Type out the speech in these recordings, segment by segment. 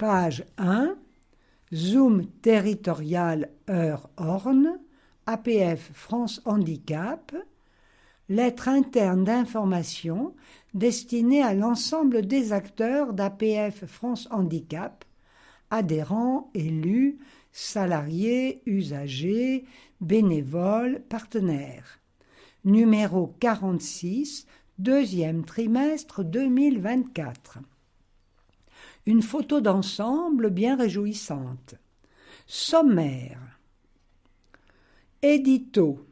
Page 1, Zoom territorial Heure-Orne, APF France Handicap, lettre interne d'information destinée à l'ensemble des acteurs d'APF France Handicap, adhérents, élus, salariés, usagers, bénévoles, partenaires. Numéro 46, deuxième trimestre 2024. Une photo d'ensemble bien réjouissante. Sommaire. Édito.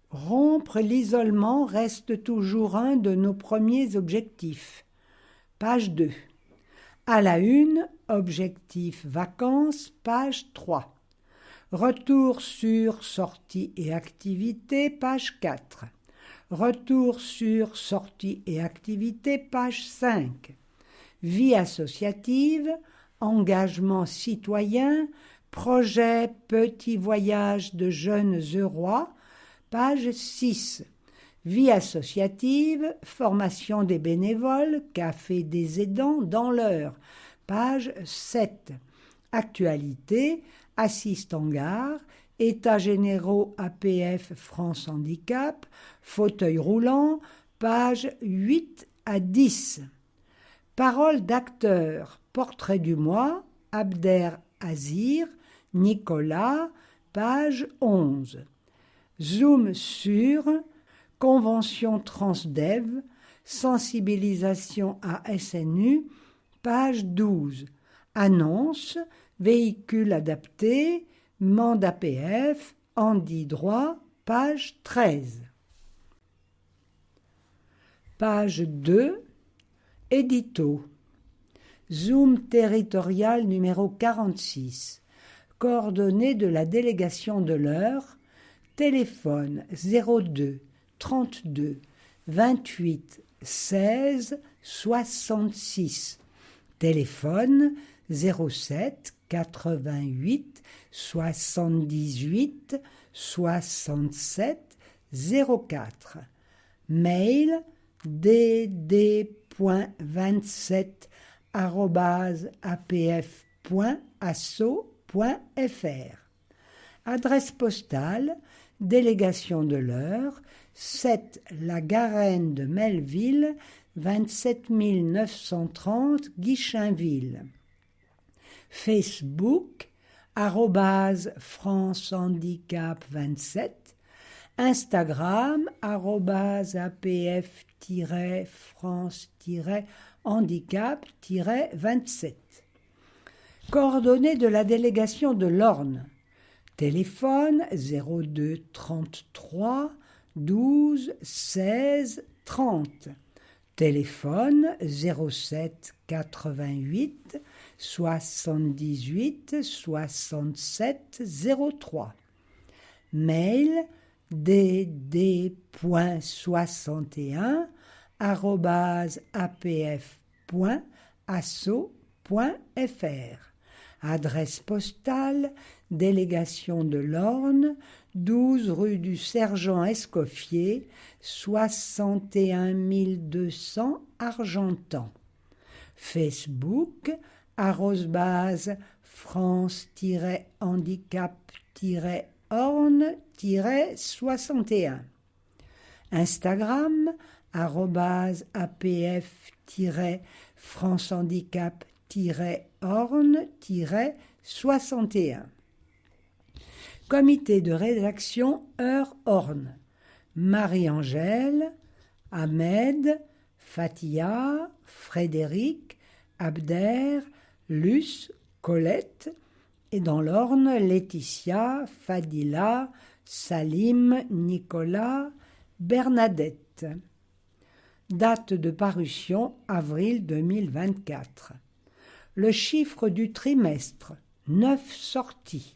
Rompre l'isolement reste toujours un de nos premiers objectifs. Page 2. À la une, objectif vacances, page 3. Retour sur sorties et activités, page 4. Retour sur sorties et activités, page 5. Vie associative, engagement citoyen, projet Petit voyage de jeunes Eurois, page 6. Vie associative, formation des bénévoles, café des aidants dans l'heure, page 7. Actualité, assiste en gare, états généraux APF France Handicap, fauteuil roulant, page 8 à 10. Paroles d'acteurs, portrait du mois, Abder Azir, Nicolas, page 11. Zoom sur, convention Transdev, sensibilisation à SNU, page 12. Annonce, véhicule adapté, mandat PF, handi droit, page 13. Page 2, édito. Zoom territorial numéro 46. Coordonnées de la délégation de l'Eure. Téléphone 02 32 28 16 66. Téléphone 07 88 78 67 04. Mail dd.27@apf.asso.fr. Adresse postale, délégation de l'Eure, 7 La Garenne de Melville, 27 930 Guichainville. Facebook, @France Handicap 27. Instagram, @APF-France-Handicap-27. Coordonnées de la délégation de l'Orne. Téléphone 02 33 12 16 30. Téléphone 07 88 78 67 03. Mail dd.61@apf.asso.fr. Adresse postale, délégation de l'Orne, 12 rue du Sergent Escoffier, 61 200 Argentan. Facebook, @France-handicap-orne-61. Instagram, @APF-France-handicap-orne-61. Comité de rédaction Heure-Orne. Marie-Angèle, Ahmed, Fatia, Frédéric, Abder, Luce, Colette, et dans l'Orne, Laetitia, Fadila, Salim, Nicolas, Bernadette. Date de parution, avril 2024. Le chiffre du trimestre, 9 sorties,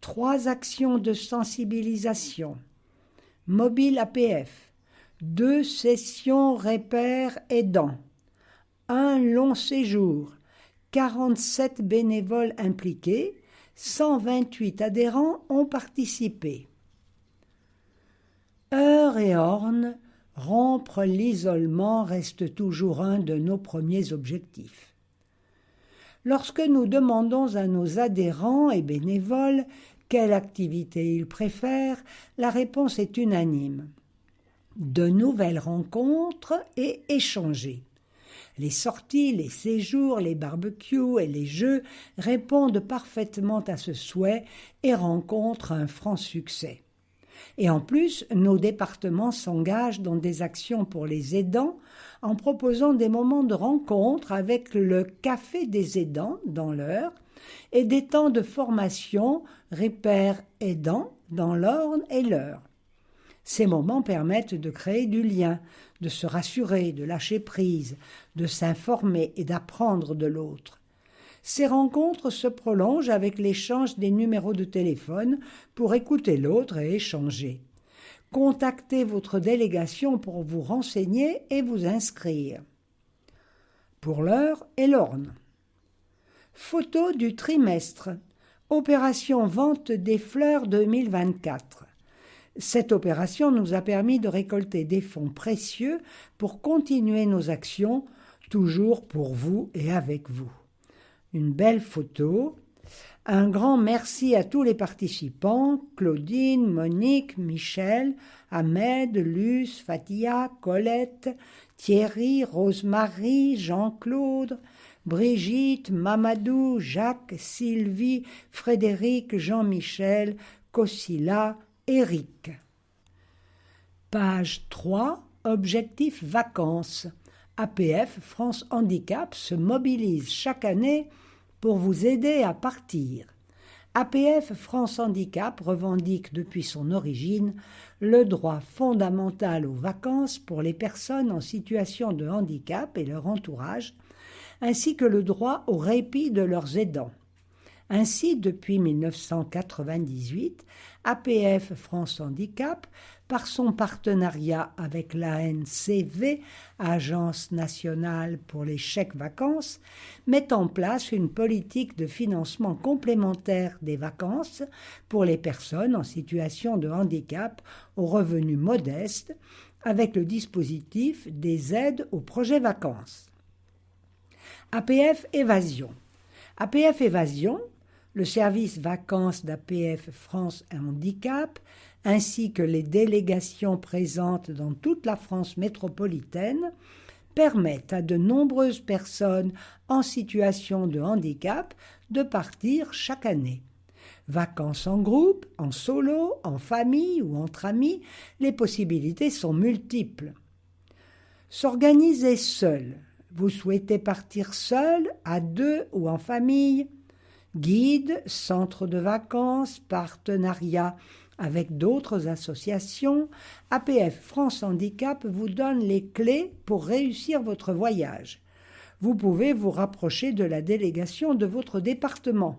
3 actions de sensibilisation. Mobile APF, 2 sessions repères aidants, 1 long séjour, 47 bénévoles impliqués, 128 adhérents ont participé. Heure et Orne, rompre l'isolement reste toujours un de nos premiers objectifs. Lorsque nous demandons à nos adhérents et bénévoles quelle activité ils préfèrent, la réponse est unanime. De nouvelles rencontres et échanger. Les sorties, les séjours, les barbecues et les jeux répondent parfaitement à ce souhait et rencontrent un franc succès. Et en plus, nos départements s'engagent dans des actions pour les aidants en proposant des moments de rencontre avec le Café des aidants dans l'Eure et des temps de formation repères aidants dans l'Orne et l'Eure. Ces moments permettent de créer du lien, de se rassurer, de lâcher prise, de s'informer et d'apprendre de l'autre. Ces rencontres se prolongent avec l'échange des numéros de téléphone pour écouter l'autre et échanger. Contactez votre délégation pour vous renseigner et vous inscrire. Pour l'Eure et l'Orne. Photo du trimestre. Opération Vente des fleurs 2024. Cette opération nous a permis de récolter des fonds précieux pour continuer nos actions, toujours pour vous et avec vous. Une belle photo. Un grand merci à tous les participants, Claudine, Monique, Michel, Ahmed, Luce, Fatia, Colette, Thierry, Rosemary, Jean-Claude, Brigitte, Mamadou, Jacques, Sylvie, Frédéric, Jean-Michel, Kosila, Éric. Page 3, Objectif vacances. APF France Handicap se mobilise chaque année pour vous aider à partir. APF France Handicap revendique depuis son origine le droit fondamental aux vacances pour les personnes en situation de handicap et leur entourage, ainsi que le droit au répit de leurs aidants. Ainsi, depuis 1998, APF France Handicap, par son partenariat avec l'ANCV, Agence nationale pour les chèques vacances, met en place une politique de financement complémentaire des vacances pour les personnes en situation de handicap aux revenus modestes, avec le dispositif des aides au projet vacances. APF Évasion. APF Évasion, le service vacances d'APF France Handicap, ainsi que les délégations présentes dans toute la France métropolitaine, permettent à de nombreuses personnes en situation de handicap de partir chaque année. Vacances en groupe, en solo, en famille ou entre amis, les possibilités sont multiples. S'organiser seul. Vous souhaitez partir seul, à deux ou en famille? Guide, centre de vacances, partenariat avec d'autres associations, APF France Handicap vous donne les clés pour réussir votre voyage. Vous pouvez vous rapprocher de la délégation de votre département.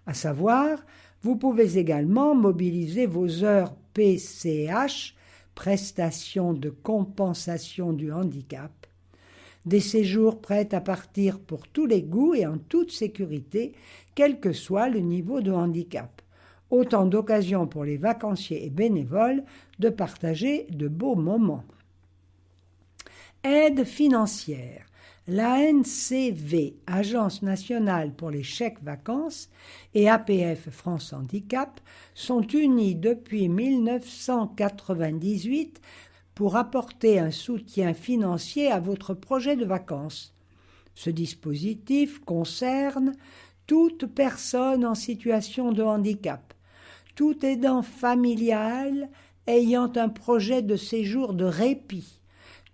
À savoir, vous pouvez également mobiliser vos heures PCH, prestations de compensation du handicap. Des séjours prêts à partir pour tous les goûts et en toute sécurité, quel que soit le niveau de handicap. Autant d'occasions pour les vacanciers et bénévoles de partager de beaux moments. Aide financière. L'ANCV, Agence nationale pour les chèques vacances, et APF France Handicap sont unis depuis 1998 pour apporter un soutien financier à votre projet de vacances. Ce dispositif concerne toute personne en situation de handicap, tout aidant familial ayant un projet de séjour de répit,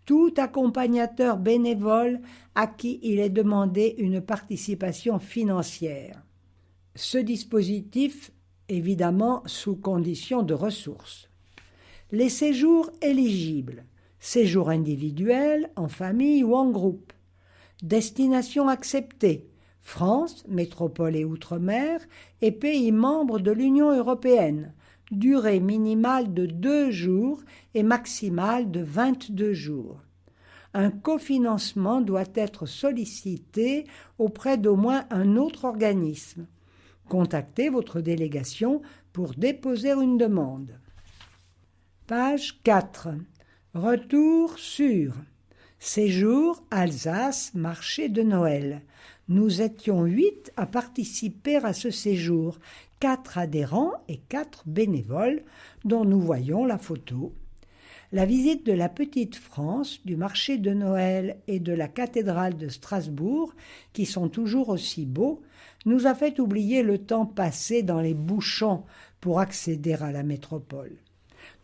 tout accompagnateur bénévole à qui il est demandé une participation financière. Ce dispositif, évidemment, sous condition de ressources. Les séjours éligibles, séjours individuels, en famille ou en groupe. Destination acceptée, France, métropole et outre-mer et pays membres de l'Union européenne. Durée minimale de 2 jours et maximale de 22 jours. Un cofinancement doit être sollicité auprès d'au moins un autre organisme. Contactez votre délégation pour déposer une demande. Page 4. Retour sur Séjour Alsace, marché de Noël. Nous étions 8 à participer à ce séjour, 4 adhérents et 4 bénévoles, dont nous voyons la photo. La visite de la Petite France, du marché de Noël et de la cathédrale de Strasbourg, qui sont toujours aussi beaux, nous a fait oublier le temps passé dans les bouchons pour accéder à la métropole.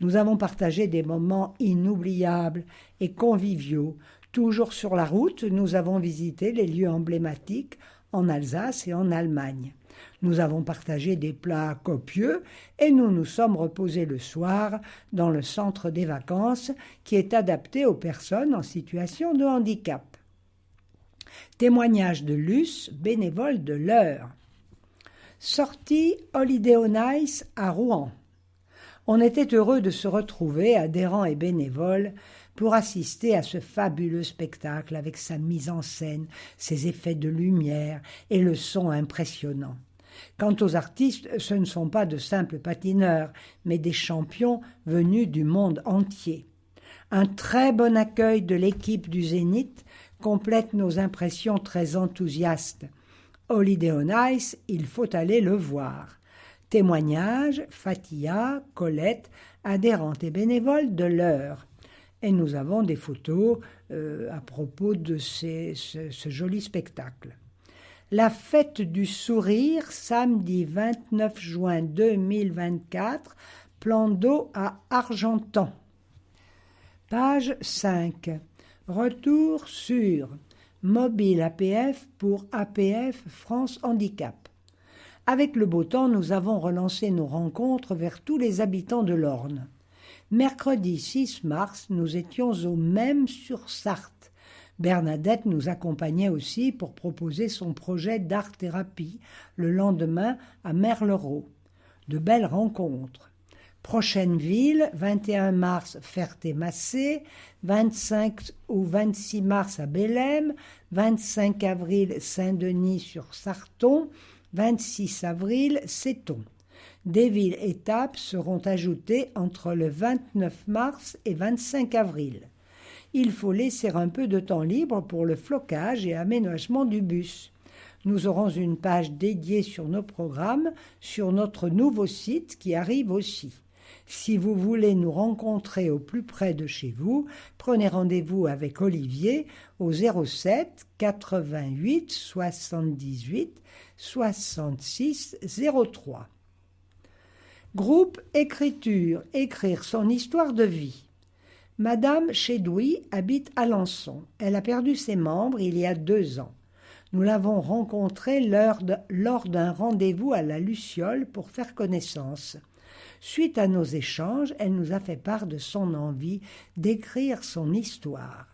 Nous avons partagé des moments inoubliables et conviviaux. Toujours sur la route, nous avons visité les lieux emblématiques en Alsace et en Allemagne. Nous avons partagé des plats copieux et nous nous sommes reposés le soir dans le centre des vacances qui est adapté aux personnes en situation de handicap. Témoignage de Luce, bénévole de l'Eure. Sortie Holiday on Ice à Rouen. On était heureux de se retrouver, adhérents et bénévoles, pour assister à ce fabuleux spectacle avec sa mise en scène, ses effets de lumière et le son impressionnant. Quant aux artistes, ce ne sont pas de simples patineurs, mais des champions venus du monde entier. Un très bon accueil de l'équipe du Zénith complète nos impressions très enthousiastes. Holiday on Ice, il faut aller le voir. Témoignage, Fatia, Colette, adhérentes et bénévoles de l'Eure. Et nous avons des photos à propos de ce joli spectacle. La fête du sourire, samedi 29 juin 2024, plan d'eau à Argentan. Page 5. Retour sur Mobile APF pour APF France Handicap. Avec le beau temps, nous avons relancé nos rencontres vers tous les habitants de l'Orne. Mercredi 6 mars, nous étions au même sur Sarthe. Bernadette nous accompagnait aussi pour proposer son projet d'art-thérapie le lendemain à Merlereau. De belles rencontres. Prochaine ville, 21 mars Ferté-Massé, 25 ou 26 mars à Bélem, 25 avril Saint-Denis-sur-Sarton, 26 avril Séton. Des villes-étapes seront ajoutées entre le 29 mars et 25 avril. Il faut laisser un peu de temps libre pour le flocage et aménagement du bus. Nous aurons une page dédiée sur nos programmes sur notre nouveau site qui arrive aussi. Si vous voulez nous rencontrer au plus près de chez vous, prenez rendez-vous avec Olivier au 07 88 78 66 03. Groupe Écriture, écrire son histoire de vie. Madame Chédoui habite Alençon. Elle a perdu ses membres il y a 2 ans. Nous l'avons rencontrée lors d'un rendez-vous à la Luciole pour faire connaissance. Suite à nos échanges, elle nous a fait part de son envie d'écrire son histoire.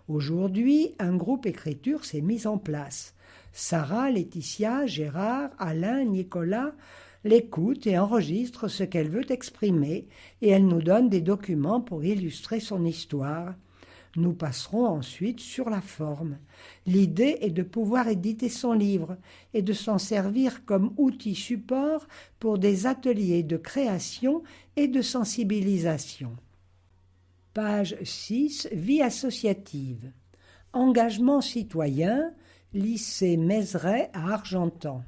Aujourd'hui, un groupe écriture s'est mis en place. Sarah, Laetitia, Gérard, Alain, Nicolas l'écoutent et enregistrent ce qu'elle veut exprimer et elle nous donne des documents pour illustrer son histoire. Nous passerons ensuite sur la forme. L'idée est de pouvoir éditer son livre et de s'en servir comme outil support pour des ateliers de création et de sensibilisation. Page 6. Vie associative. Engagement citoyen, lycée Mézeray à Argentan.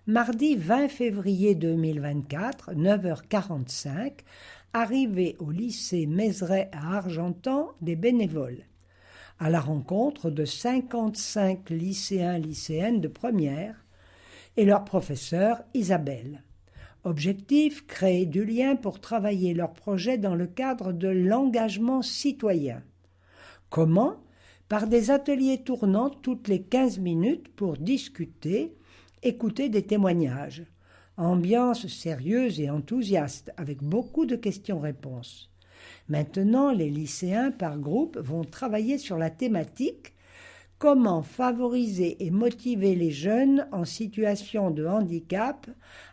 Mardi 20 février 2024, 9h45, arrivée au lycée Mézeray à Argentan des bénévoles, à la rencontre de 55 lycéennes de première et leur professeure Isabelle. Objectif, créer du lien pour travailler leur projet dans le cadre de l'engagement citoyen. Comment ? Par des ateliers tournants toutes les 15 minutes pour discuter, écouter des témoignages. Ambiance sérieuse et enthousiaste, avec beaucoup de questions-réponses. Maintenant, les lycéens par groupe vont travailler sur la thématique « Comment favoriser et motiver les jeunes en situation de handicap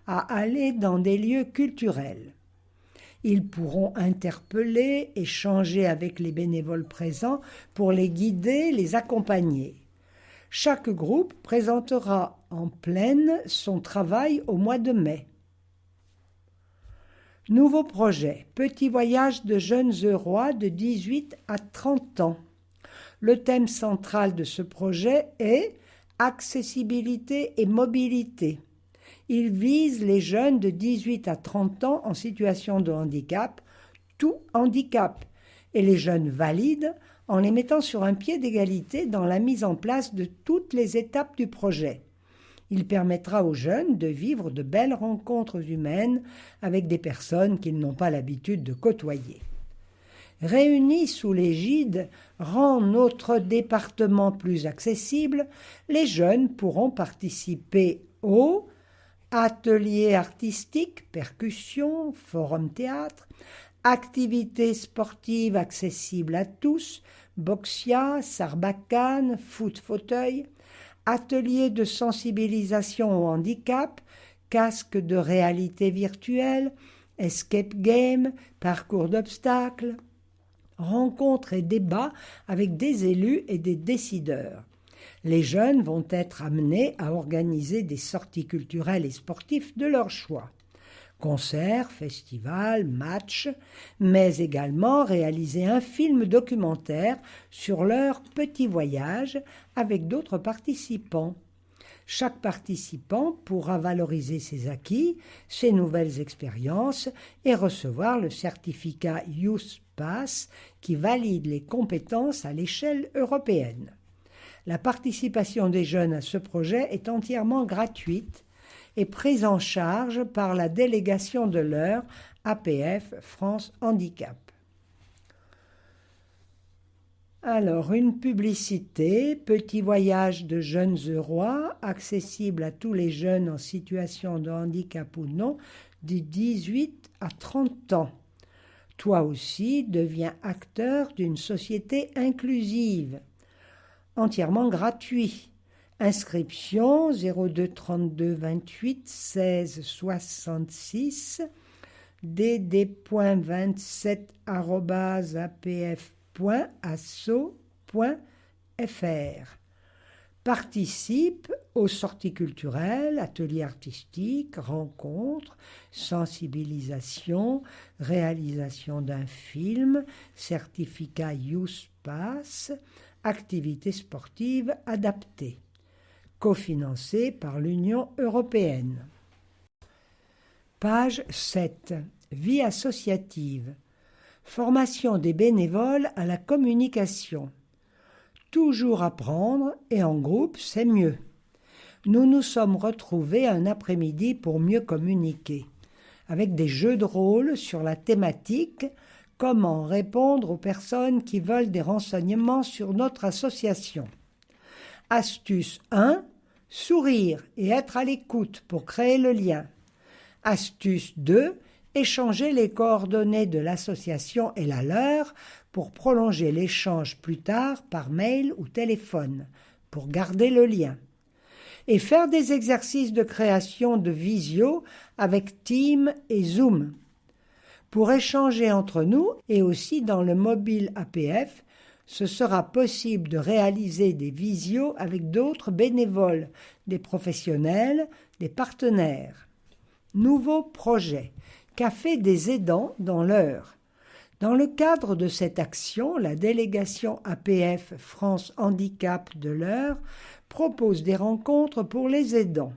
à aller dans des lieux culturels ?» Ils pourront interpeller, échanger avec les bénévoles présents pour les guider, les accompagner. Chaque groupe présentera en pleine son travail au mois de mai. Nouveau projet, petit voyage de jeunes Eurois de 18 à 30 ans. Le thème central de ce projet est accessibilité et mobilité. Il vise les jeunes de 18 à 30 ans en situation de handicap, tout handicap, et les jeunes valides en les mettant sur un pied d'égalité dans la mise en place de toutes les étapes du projet. Il permettra aux jeunes de vivre de belles rencontres humaines avec des personnes qu'ils n'ont pas l'habitude de côtoyer. Réunis sous l'égide « Rend notre département plus accessible », les jeunes pourront participer aux ateliers artistiques, percussion, forum théâtre, activités sportives accessibles à tous, boxia, sarbacane, foot fauteuil, ateliers de sensibilisation au handicap, casque de réalité virtuelle, escape game, parcours d'obstacles, rencontres et débats avec des élus et des décideurs. Les jeunes vont être amenés à organiser des sorties culturelles et sportives de leur choix. Concerts, festivals, matchs, mais également réaliser un film documentaire sur leur petit voyage avec d'autres participants. Chaque participant pourra valoriser ses acquis, ses nouvelles expériences et recevoir le certificat Youth Pass qui valide les compétences à l'échelle européenne. La participation des jeunes à ce projet est entièrement gratuite et prise en charge par la délégation de l'Eure APF France Handicap. Alors, une publicité, petit voyage de jeunes Eurois, accessible à tous les jeunes en situation de handicap ou non, de 18 à 30 ans. Toi aussi, deviens acteur d'une société inclusive, entièrement gratuit. Inscription 02 32 28 16 66 dd.27@apf.asso.fr. Participe aux sorties culturelles, ateliers artistiques, rencontres, sensibilisation, réalisation d'un film, certificat Youth Pass, activités sportives adaptées. Cofinancé par l'Union européenne. Page 7. Vie associative. Formation des bénévoles à la communication. Toujours apprendre et en groupe, c'est mieux. Nous nous sommes retrouvés un après-midi pour mieux communiquer, avec des jeux de rôle sur la thématique « Comment répondre aux personnes qui veulent des renseignements sur notre association ». Astuce 1. Sourire et être à l'écoute pour créer le lien. Astuce 2. Échanger les coordonnées de l'association et la leur pour prolonger l'échange plus tard par mail ou téléphone, pour garder le lien. Et faire des exercices de création de visio avec Teams et Zoom. Pour échanger entre nous et aussi dans le mobile APF, ce sera possible de réaliser des visios avec d'autres bénévoles, des professionnels, des partenaires. Nouveau projet, Café des aidants dans l'Eure. Dans le cadre de cette action, la délégation APF France Handicap de l'Eure propose des rencontres pour les aidants.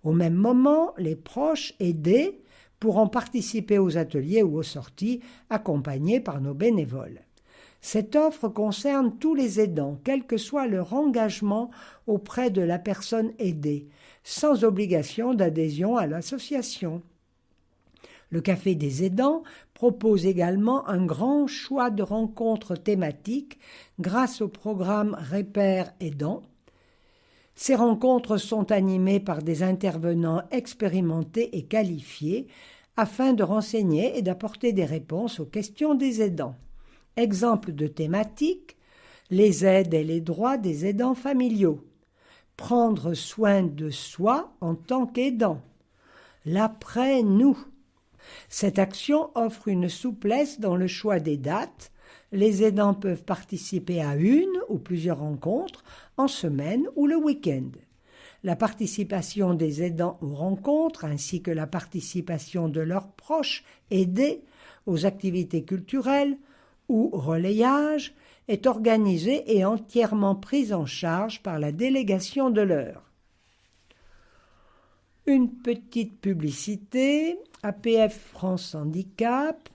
Au même moment, les proches aidés pourront participer aux ateliers ou aux sorties accompagnés par nos bénévoles. Cette offre concerne tous les aidants, quel que soit leur engagement auprès de la personne aidée, sans obligation d'adhésion à l'association. Le Café des aidants propose également un grand choix de rencontres thématiques grâce au programme Repères aidants. Ces rencontres sont animées par des intervenants expérimentés et qualifiés afin de renseigner et d'apporter des réponses aux questions des aidants. Exemple de thématique, les aides et les droits des aidants familiaux. Prendre soin de soi en tant qu'aidant. L'après-nous. Cette action offre une souplesse dans le choix des dates. Les aidants peuvent participer à une ou plusieurs rencontres en semaine ou le week-end. La participation des aidants aux rencontres ainsi que la participation de leurs proches aidés aux activités culturelles ou relayage est organisée et entièrement prise en charge par la délégation de l'heure. Une petite publicité, APF France Handicap,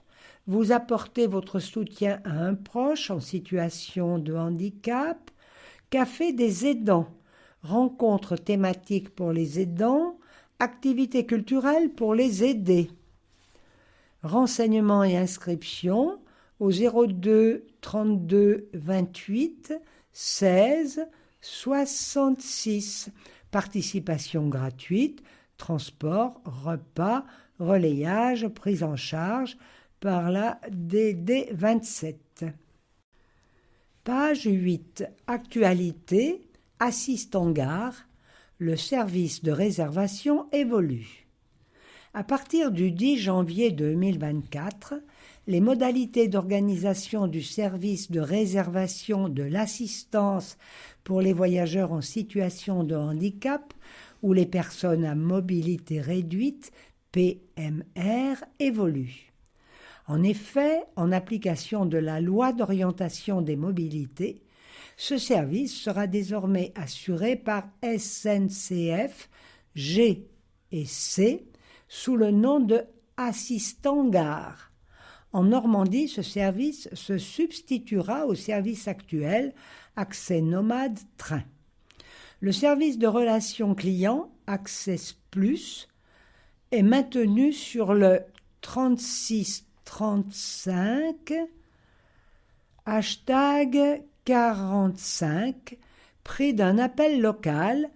vous apportez votre soutien à un proche en situation de handicap. Café des aidants, rencontres thématiques pour les aidants, activités culturelles pour les aidés. Renseignements et inscriptions au 02 32 28 16 66. Participation gratuite, transport, repas, relayage, prise en charge par la DD27. Page 8. Actualité, assistant gare, le service de réservation évolue. À partir du 10 janvier 2024, les modalités d'organisation du service de réservation de l'assistance pour les voyageurs en situation de handicap ou les personnes à mobilité réduite, PMR, évoluent. En effet, en application de la loi d'orientation des mobilités, ce service sera désormais assuré par SNCF, G et C sous le nom de assistant gare. En Normandie, ce service se substituera au service actuel Accès Nomade Train. Le service de relations clients Access Plus est maintenu sur le 3635 #45 près d'un appel local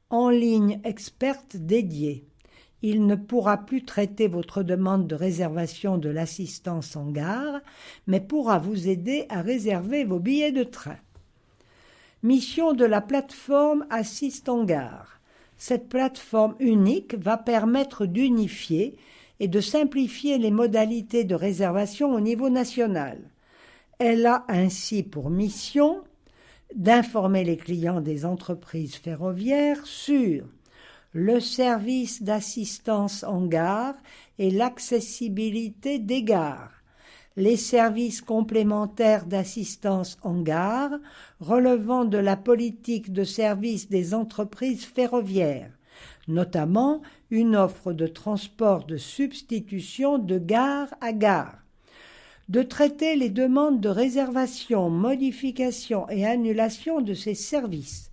en ligne experte dédiée. Il ne pourra plus traiter votre demande de réservation de l'assistance en gare, mais pourra vous aider à réserver vos billets de train. Mission de la plateforme Assistant Gare. Cette plateforme unique va permettre d'unifier et de simplifier les modalités de réservation au niveau national. Elle a ainsi pour mission d'informer les clients des entreprises ferroviaires sur le service d'assistance en gare et l'accessibilité des gares, les services complémentaires d'assistance en gare relevant de la politique de service des entreprises ferroviaires, notamment une offre de transport de substitution de gare à gare, de traiter les demandes de réservation, modification et annulation de ces services,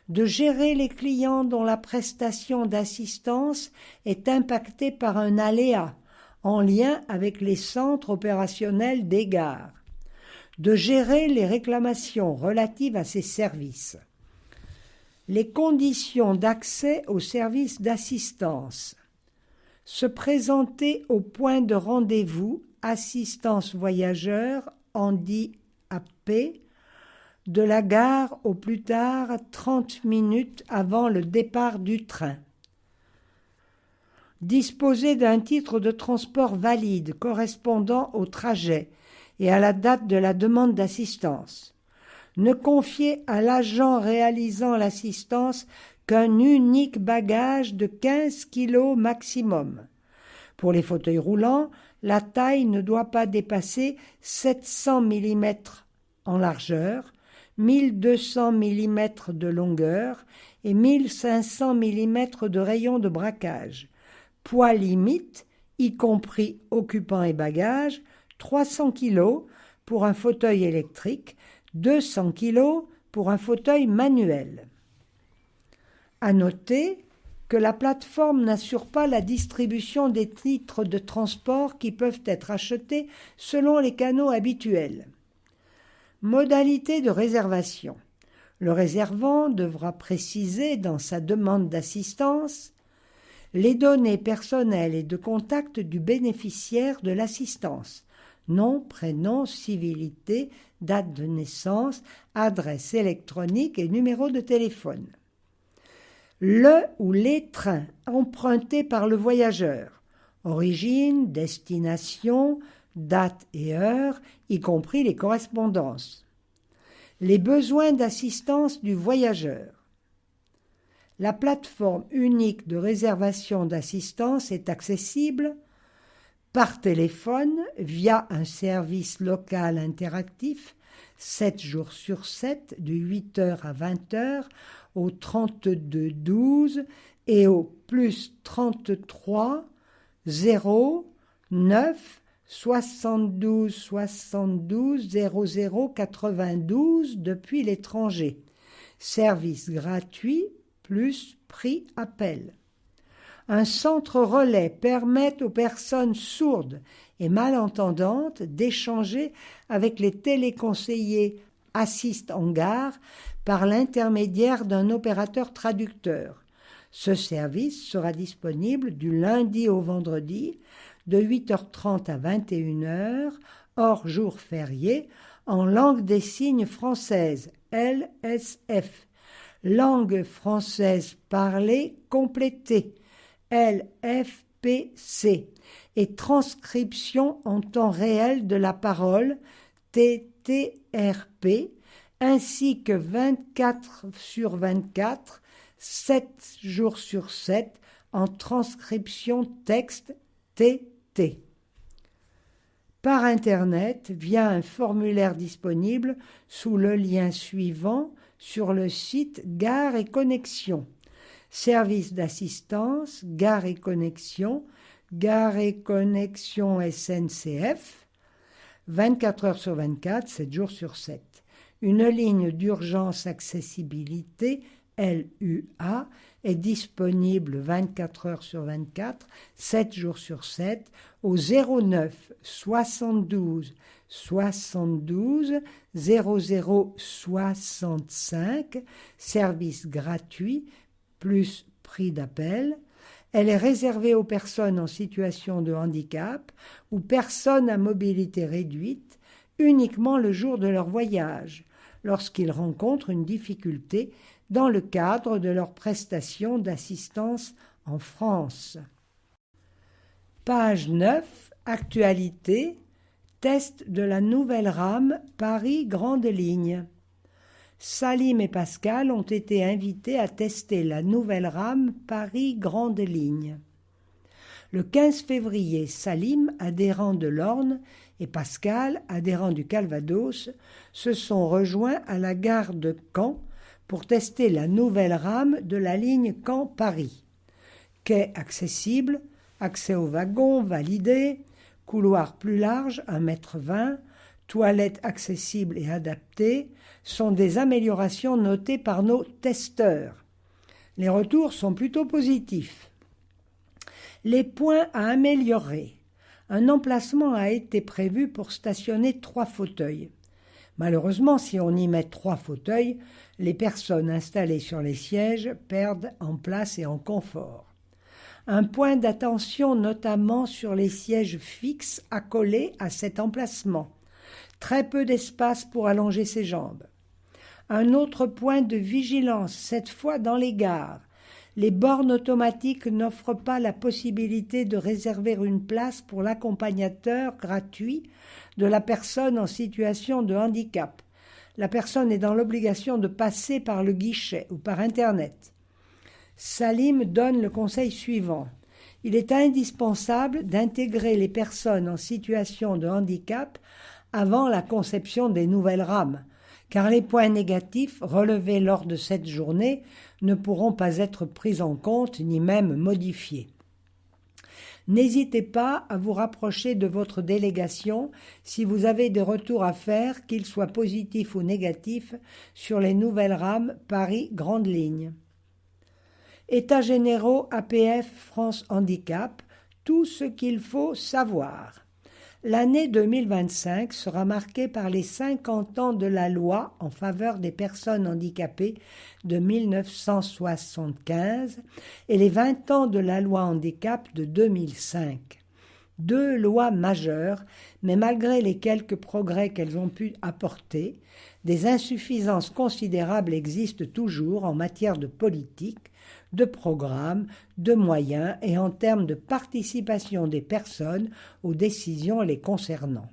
de gérer les clients dont la prestation d'assistance est impactée par un aléa en lien avec les centres opérationnels des gares, de gérer les réclamations relatives à ces services. Les conditions d'accès aux services d'assistance. Se présenter au point de rendez-vous assistance voyageur handicapé de la gare au plus tard 30 minutes avant le départ du train. Disposer d'un titre de transport valide correspondant au trajet et à la date de la demande d'assistance. Ne confier à l'agent réalisant l'assistance qu'un unique bagage de 15 kg maximum. Pour les fauteuils roulants, la taille ne doit pas dépasser 700 mm en largeur, 1200 mm de longueur et 1500 mm de rayon de braquage. Poids limite, y compris occupant et bagages, 300 kg pour un fauteuil électrique, 200 kg pour un fauteuil manuel. À noter que la plateforme n'assure pas la distribution des titres de transport qui peuvent être achetés selon les canaux habituels. Modalité de réservation. Le réservant devra préciser dans sa demande d'assistance les données personnelles et de contact du bénéficiaire de l'assistance, nom, prénom, civilité, date de naissance, adresse électronique et numéro de téléphone. Le ou les trains empruntés par le voyageur, origine, destination, date et heure, y compris les correspondances. Les besoins d'assistance du voyageur. La plateforme unique de réservation d'assistance est accessible par téléphone via un service local interactif 7 jours sur 7, de 8 heures à 20 heures, au 32 12 et au plus 33 0 9 72 72 00 92 depuis l'étranger. Service gratuit plus prix appel. Un centre relais permet aux personnes sourdes et malentendantes d'échanger avec les téléconseillers assist en gare par l'intermédiaire d'un opérateur traducteur. Ce service sera disponible du lundi au vendredi de 8h30 à 21h, hors jour férié, en langue des signes française, LSF, langue française parlée complétée, LFPC, et transcription en temps réel de la parole, TTRP, ainsi que 24 sur 24, 7 jours sur 7, en transcription texte TT. Par Internet, via un formulaire disponible sous le lien suivant sur le site Gare et Connexion. Service d'assistance, Gare et Connexion SNCF, 24 heures sur 24, 7 jours sur 7. Une ligne d'urgence accessibilité, LUA, est disponible 24 heures sur 24, 7 jours sur 7, au 09 72 72 00 65, service gratuit, plus prix d'appel. Elle est réservée aux personnes en situation de handicap ou personnes à mobilité réduite uniquement le jour de leur voyage, lorsqu'ils rencontrent une difficulté dans le cadre de leur prestation d'assistance en France. Page 9, Actualité, test de la nouvelle rame Paris Grande Ligne. Salim et Pascal ont été invités à tester la nouvelle rame Paris Grande Ligne. Le 15 février, Salim, adhérent de l'Orne, et Pascal, adhérent du Calvados, se sont rejoints à la gare de Caen pour tester la nouvelle rame de la ligne Caen-Paris. Quai accessible, accès aux wagons validé, couloir plus large, 1,20 m, toilettes accessibles et adaptées sont des améliorations notées par nos testeurs. Les retours sont plutôt positifs. Les points à améliorer. Un emplacement a été prévu pour stationner 3 fauteuils. Malheureusement, si on y met 3 fauteuils, les personnes installées sur les sièges perdent en place et en confort. Un point d'attention notamment sur les sièges fixes accolés à cet emplacement. Très peu d'espace pour allonger ses jambes. Un autre point de vigilance, cette fois dans les gares. Les bornes automatiques n'offrent pas la possibilité de réserver une place pour l'accompagnateur gratuit de la personne en situation de handicap. La personne est dans l'obligation de passer par le guichet ou par Internet. Salim donne le conseil suivant. Il est indispensable d'intégrer les personnes en situation de handicap avant la conception des nouvelles rames, car les points négatifs relevés lors de cette journée ne pourront pas être pris en compte ni même modifiés. N'hésitez pas à vous rapprocher de votre délégation si vous avez des retours à faire, qu'ils soient positifs ou négatifs, sur les nouvelles rames Paris Grande Ligne. États généraux APF France Handicap, tout ce qu'il faut savoir. L'année 2025 sera marquée par les 50 ans de la loi en faveur des personnes handicapées de 1975 et les 20 ans de la loi handicap de 2005. 2 lois majeures, mais malgré les quelques progrès qu'elles ont pu apporter, des insuffisances considérables existent toujours en matière de politique, de programmes, de moyens et en termes de participation des personnes aux décisions les concernant.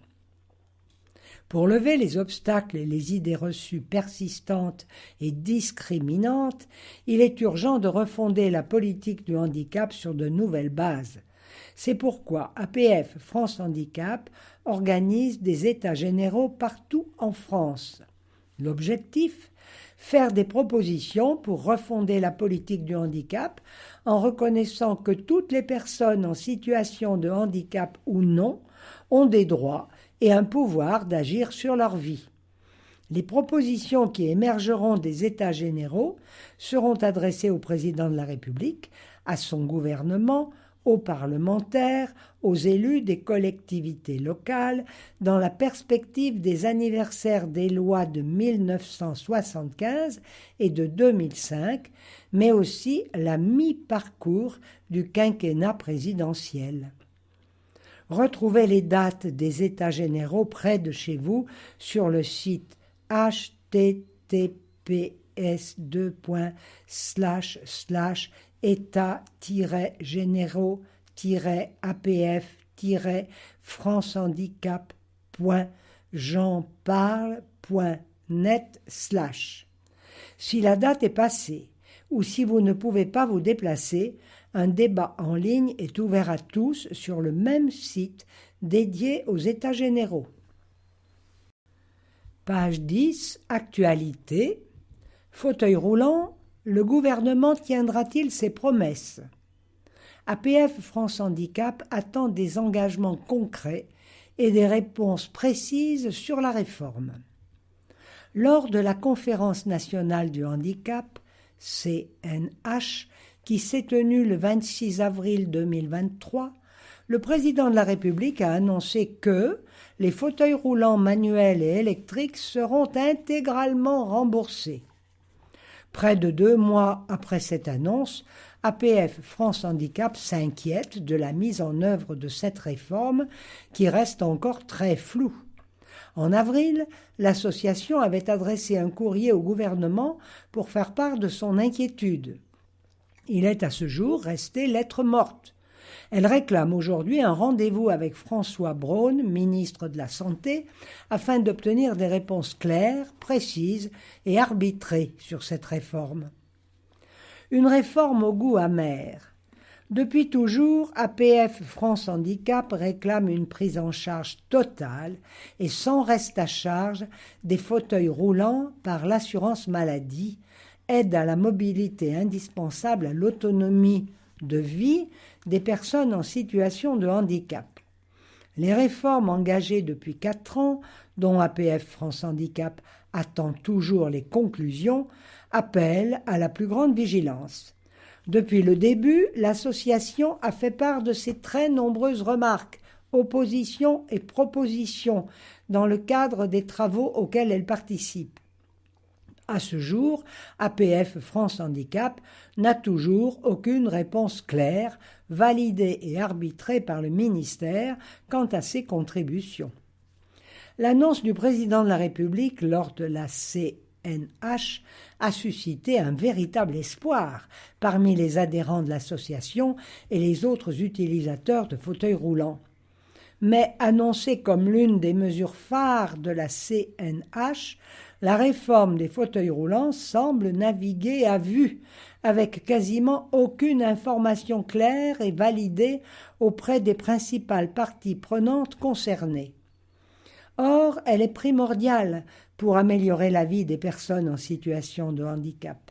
Pour lever les obstacles et les idées reçues persistantes et discriminantes, il est urgent de refonder la politique du handicap sur de nouvelles bases. C'est pourquoi APF France Handicap organise des états généraux partout en France. L'objectif ? Faire des propositions pour refonder la politique du handicap en reconnaissant que toutes les personnes en situation de handicap ou non ont des droits et un pouvoir d'agir sur leur vie. Les propositions qui émergeront des États généraux seront adressées au président de la République, à son gouvernement, aux parlementaires, aux élus des collectivités locales, dans la perspective des anniversaires des lois de 1975 et de 2005, mais aussi la mi-parcours du quinquennat présidentiel. Retrouvez les dates des États généraux près de chez vous sur le site états-généraux-apf-francehandicap.jeanparle.net/. Si la date est passée ou si vous ne pouvez pas vous déplacer, un débat en ligne est ouvert à tous sur le même site dédié aux États généraux. Page 10, Actualité. Fauteuil roulant, le gouvernement tiendra-t-il ses promesses ? APF France Handicap attend des engagements concrets et des réponses précises sur la réforme. Lors de la Conférence nationale du handicap, CNH, qui s'est tenue le 26 avril 2023, le président de la République a annoncé que les fauteuils roulants manuels et électriques seront intégralement remboursés. Près de 2 mois après cette annonce, APF France Handicap s'inquiète de la mise en œuvre de cette réforme qui reste encore très floue. En avril, l'association avait adressé un courrier au gouvernement pour faire part de son inquiétude. Il est à ce jour resté lettre morte. Elle réclame aujourd'hui un rendez-vous avec François Braun, ministre de la Santé, afin d'obtenir des réponses claires, précises et arbitrées sur cette réforme. Une réforme au goût amer. Depuis toujours, APF France Handicap réclame une prise en charge totale et sans reste à charge des fauteuils roulants par l'assurance maladie, aide à la mobilité indispensable à l'autonomie de vie des personnes en situation de handicap. Les réformes engagées depuis 4 ans, dont APF France Handicap attend toujours les conclusions, appellent à la plus grande vigilance. Depuis le début, l'association a fait part de ses très nombreuses remarques, oppositions et propositions dans le cadre des travaux auxquels elle participe. À ce jour, APF France Handicap n'a toujours aucune réponse claire, validée et arbitrée par le ministère quant à ses contributions. L'annonce du président de la République lors de la CNH a suscité un véritable espoir parmi les adhérents de l'association et les autres utilisateurs de fauteuils roulants. Mais annoncée comme l'une des mesures phares de la CNH, la réforme des fauteuils roulants semble naviguer à vue, avec quasiment aucune information claire et validée auprès des principales parties prenantes concernées. Or, elle est primordiale pour améliorer la vie des personnes en situation de handicap.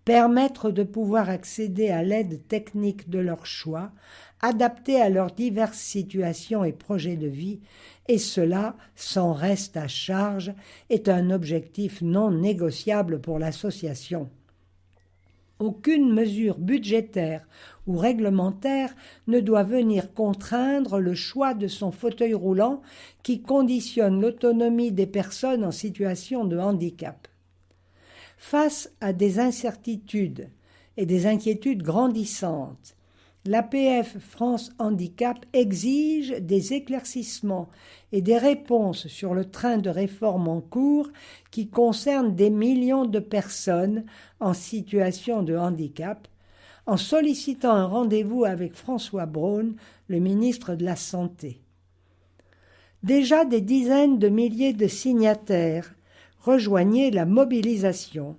Permettre de pouvoir accéder à l'aide technique de leur choix, adaptée à leurs diverses situations et projets de vie, et cela sans reste à charge, est un objectif non négociable pour l'association. Aucune mesure budgétaire ou réglementaire ne doit venir contraindre le choix de son fauteuil roulant qui conditionne l'autonomie des personnes en situation de handicap. Face à des incertitudes et des inquiétudes grandissantes, l'APF France Handicap exige des éclaircissements et des réponses sur le train de réforme en cours qui concerne des millions de personnes en situation de handicap, en sollicitant un rendez-vous avec François Braun, le ministre de la Santé. Déjà des dizaines de milliers de signataires rejoignaient la mobilisation.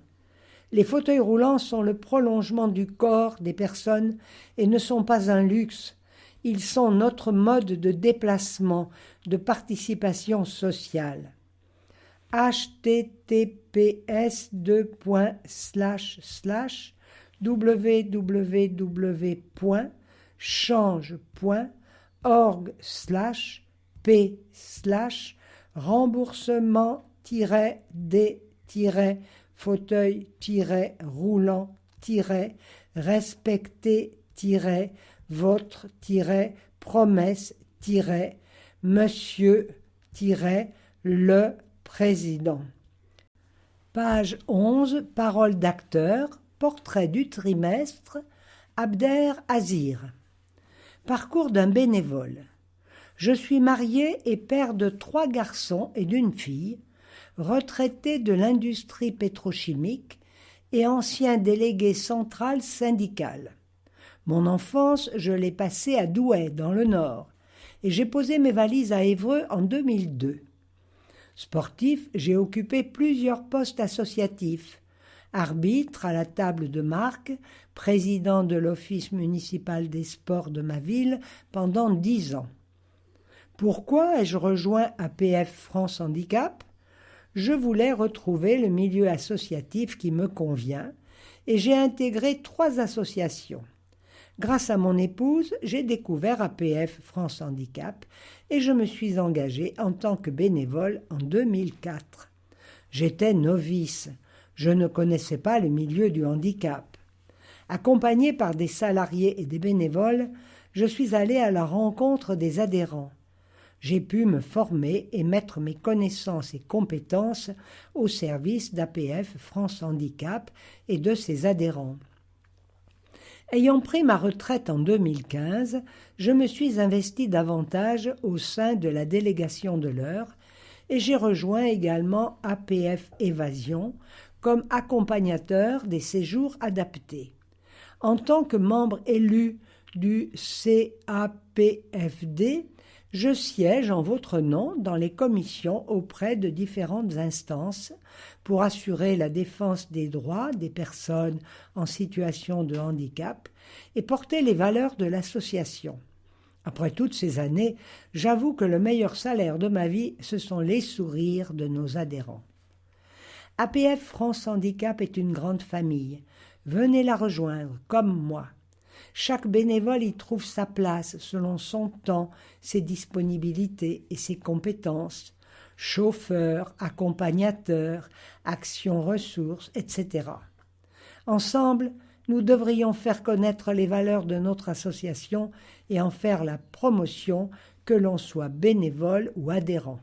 Les fauteuils roulants sont le prolongement du corps des personnes et ne sont pas un luxe. Ils sont notre mode de déplacement, de participation sociale. https://www.change.org/p/respecter-votre-monsieur-le président. Page 11, paroles d'acteur, portrait du trimestre, Abder Azir. Parcours d'un bénévole. Je suis marié et père de 3 garçons et d'une fille, retraité de l'industrie pétrochimique et ancien délégué central syndical. Mon enfance, je l'ai passée à Douai, dans le Nord, et j'ai posé mes valises à Évreux en 2002. Sportif, j'ai occupé plusieurs postes associatifs. Arbitre à la table de marque, président de l'Office municipal des sports de ma ville pendant 10 ans. Pourquoi ai-je rejoint APF France Handicap ? Je voulais retrouver le milieu associatif qui me convient et j'ai intégré 3 associations. Grâce à mon épouse, j'ai découvert APF France Handicap et je me suis engagé en tant que bénévole en 2004. J'étais novice, je ne connaissais pas le milieu du handicap. Accompagné par des salariés et des bénévoles, je suis allé à la rencontre des adhérents. J'ai pu me former et mettre mes connaissances et compétences au service d'APF France Handicap et de ses adhérents. Ayant pris ma retraite en 2015, je me suis investi davantage au sein de la délégation de l'Eure et j'ai rejoint également APF Évasion comme accompagnateur des séjours adaptés. En tant que membre élu du CAPFD, je siège en votre nom dans les commissions auprès de différentes instances pour assurer la défense des droits des personnes en situation de handicap et porter les valeurs de l'association. Après toutes ces années, j'avoue que le meilleur salaire de ma vie, ce sont les sourires de nos adhérents. APF France Handicap est une grande famille. Venez la rejoindre, comme moi. Chaque bénévole y trouve sa place selon son temps, ses disponibilités et ses compétences. Chauffeur, accompagnateur, action ressources, etc. Ensemble, nous devrions faire connaître les valeurs de notre association et en faire la promotion, que l'on soit bénévole ou adhérent.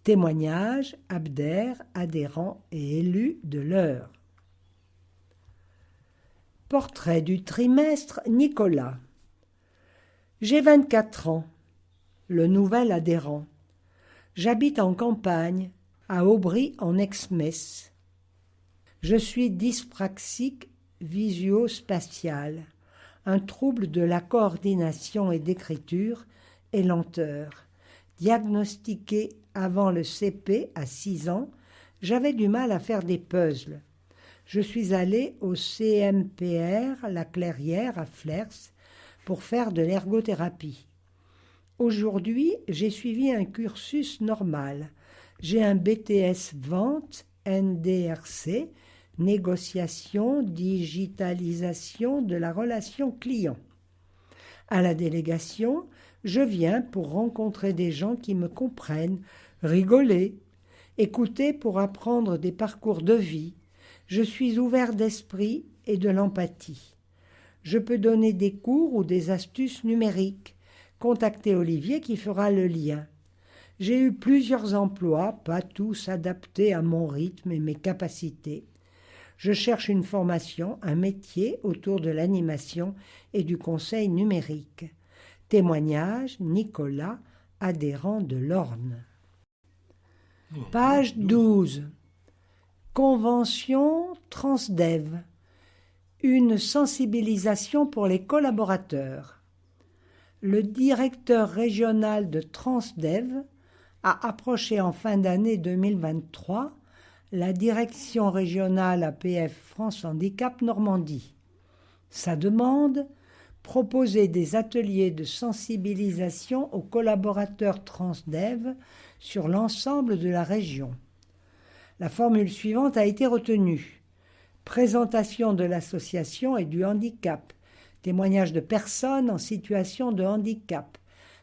Témoignage, Abder, adhérent et élu de l'Eure. Portrait du trimestre, Nicolas. J'ai 24 ans, le nouvel adhérent. J'habite en campagne, à Aubry en Exmesse. Je suis dyspraxique visio-spatial, un trouble de la coordination et d'écriture et lenteur. Diagnostiqué avant le CP à 6 ans, j'avais du mal à faire des puzzles. Je suis allée au CMPR La Clairière à Flers pour faire de l'ergothérapie. Aujourd'hui, j'ai suivi un cursus normal. J'ai un BTS Vente, NDRC, Négociation, Digitalisation de la relation client. À la délégation, je viens pour rencontrer des gens qui me comprennent, rigoler, écouter pour apprendre des parcours de vie. Je suis ouvert d'esprit et de l'empathie. Je peux donner des cours ou des astuces numériques. Contactez Olivier qui fera le lien. J'ai eu plusieurs emplois, pas tous adaptés à mon rythme et mes capacités. Je cherche une formation, un métier autour de l'animation et du conseil numérique. Témoignage, Nicolas, adhérent de l'Orne. Page 12. Convention Transdev. Une sensibilisation pour les collaborateurs. Le directeur régional de Transdev a approché en fin d'année 2023 la direction régionale APF France Handicap Normandie. Sa demande, proposer des ateliers de sensibilisation aux collaborateurs Transdev sur l'ensemble de la région. La formule suivante a été retenue. Présentation de l'association et du handicap, témoignages de personnes en situation de handicap,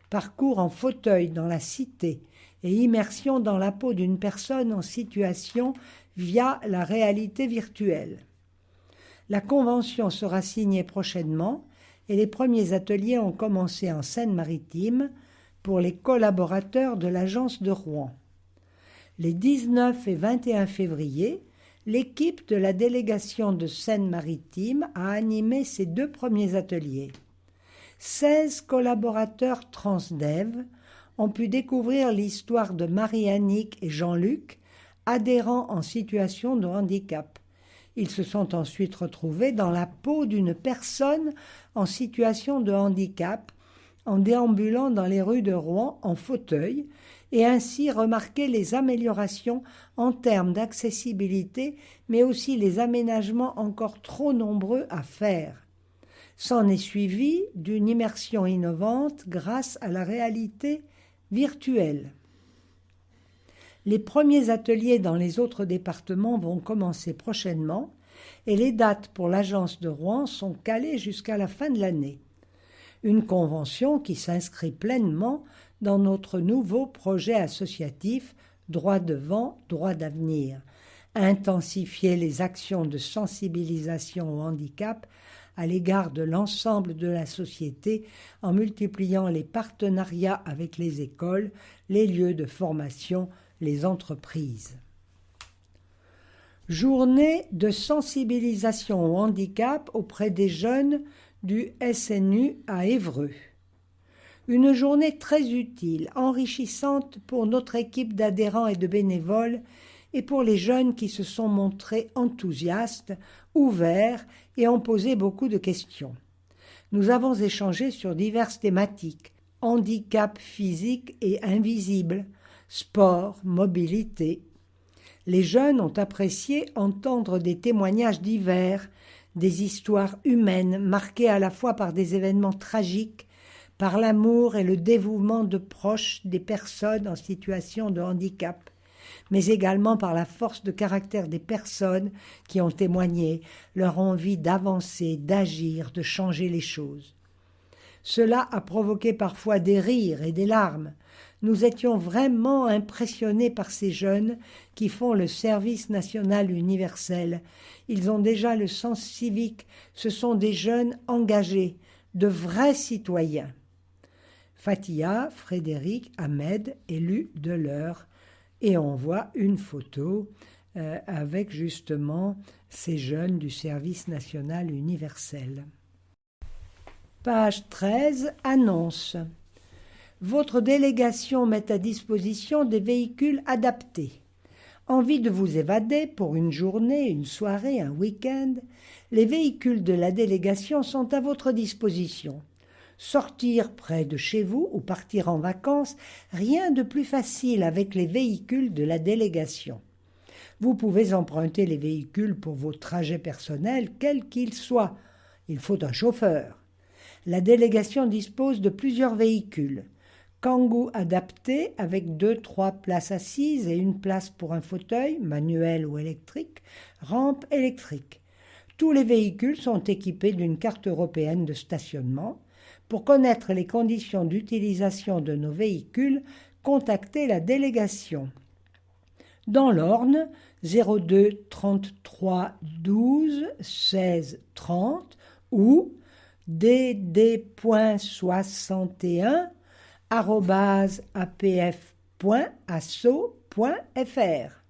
parcours en fauteuil dans la cité et immersion dans la peau d'une personne en situation via la réalité virtuelle. La convention sera signée prochainement et les premiers ateliers ont commencé en Seine-Maritime pour les collaborateurs de l'agence de Rouen. Les 19 et 21 février, l'équipe de la délégation de Seine-Maritime a animé ces 2 premiers ateliers. 16 collaborateurs Transdev ont pu découvrir l'histoire de Marie-Annick et Jean-Luc, adhérents en situation de handicap. Ils se sont ensuite retrouvés dans la peau d'une personne en situation de handicap, en déambulant dans les rues de Rouen en fauteuil, et ainsi remarqué les améliorations en termes d'accessibilité, mais aussi les aménagements encore trop nombreux à faire. S'en est suivi d'une immersion innovante grâce à la réalité virtuelle. Les premiers ateliers dans les autres départements vont commencer prochainement et les dates pour l'agence de Rouen sont calées jusqu'à la fin de l'année. Une convention qui s'inscrit pleinement dans notre nouveau projet associatif Droit devant, droit d'avenir. Intensifier les actions de sensibilisation au handicap à l'égard de l'ensemble de la société en multipliant les partenariats avec les écoles, les lieux de formation, les entreprises. Journée de sensibilisation au handicap auprès des jeunes du SNU à Évreux. Une journée très utile, enrichissante pour notre équipe d'adhérents et de bénévoles et pour les jeunes qui se sont montrés enthousiastes, ouverts et ont posé beaucoup de questions. Nous avons échangé sur diverses thématiques, handicap physique et invisible, sport, mobilité. Les jeunes ont apprécié entendre des témoignages divers, des histoires humaines marquées à la fois par des événements tragiques, par l'amour et le dévouement de proches des personnes en situation de handicap, mais également par la force de caractère des personnes qui ont témoigné leur envie d'avancer, d'agir, de changer les choses. Cela a provoqué parfois des rires et des larmes. Nous étions vraiment impressionnés par ces jeunes qui font le service national universel. Ils ont déjà le sens civique, ce sont des jeunes engagés, de vrais citoyens. Fatia, Frédéric, Ahmed, élus de l'heure. Et on voit une photo avec justement ces jeunes du service national universel. Page 13, annonce. Votre délégation met à disposition des véhicules adaptés. Envie de vous évader pour une journée, une soirée, un week-end? Les véhicules de la délégation sont à votre disposition. Sortir près de chez vous ou partir en vacances, rien de plus facile avec les véhicules de la délégation. Vous pouvez emprunter les véhicules pour vos trajets personnels, quels qu'ils soient. Il faut un chauffeur. La délégation dispose de plusieurs véhicules. Kangoo adapté avec 2-3 places assises et une place pour un fauteuil, manuel ou électrique, rampe électrique. Tous les véhicules sont équipés d'une carte européenne de stationnement. Pour connaître les conditions d'utilisation de nos véhicules, contactez la délégation. Dans l'Orne, 02 33 12 16 30 ou dd.60.apf.asso.fr.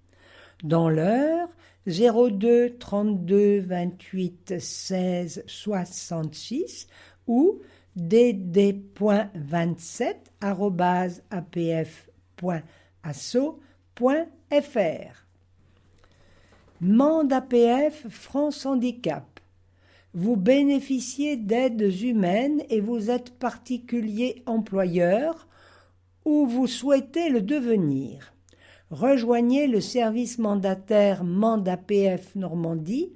Dans l'Eure, 02 32 28 16 66 ou dd.27@apf.asso.fr. Mande APF France Handicap. Vous bénéficiez d'aides humaines et vous êtes particulier employeur ou vous souhaitez le devenir. Rejoignez le service mandataire Mande APF Normandie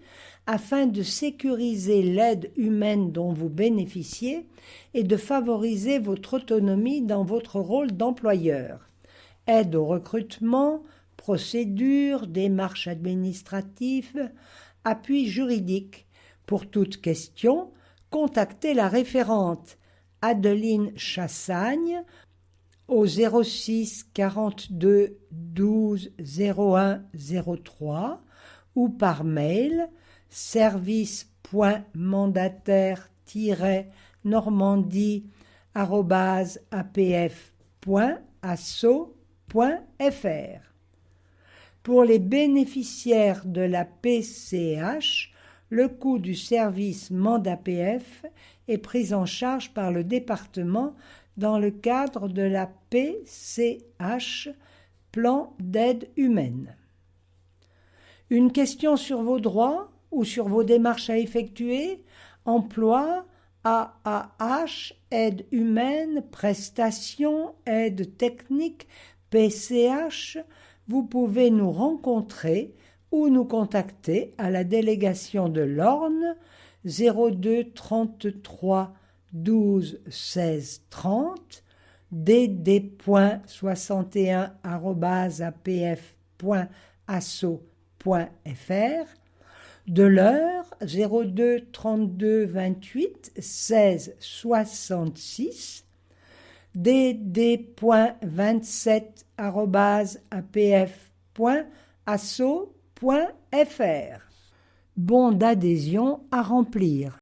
afin de sécuriser l'aide humaine dont vous bénéficiez et de favoriser votre autonomie dans votre rôle d'employeur. Aide au recrutement, procédures, démarches administratives, appui juridique. Pour toute question, contactez la référente Adeline Chassagne au 06 42 12 01 03 ou par mail service.mandataire-apf.asso.fr. Pour les bénéficiaires de la PCH, le coût du service MandAPF est pris en charge par le département dans le cadre de la PCH, Plan d'aide humaine. Une question sur vos droits ou sur vos démarches à effectuer, emploi, AAH, aide humaine, prestations, aide technique, PCH, vous pouvez nous rencontrer ou nous contacter à la délégation de l'Orne 02 33 12 16 30 dd.61@apf.asso.fr, de l'Eure 02 32 28 16 66, dd.27@apf.asso.fr. Bon d'adhésion à remplir.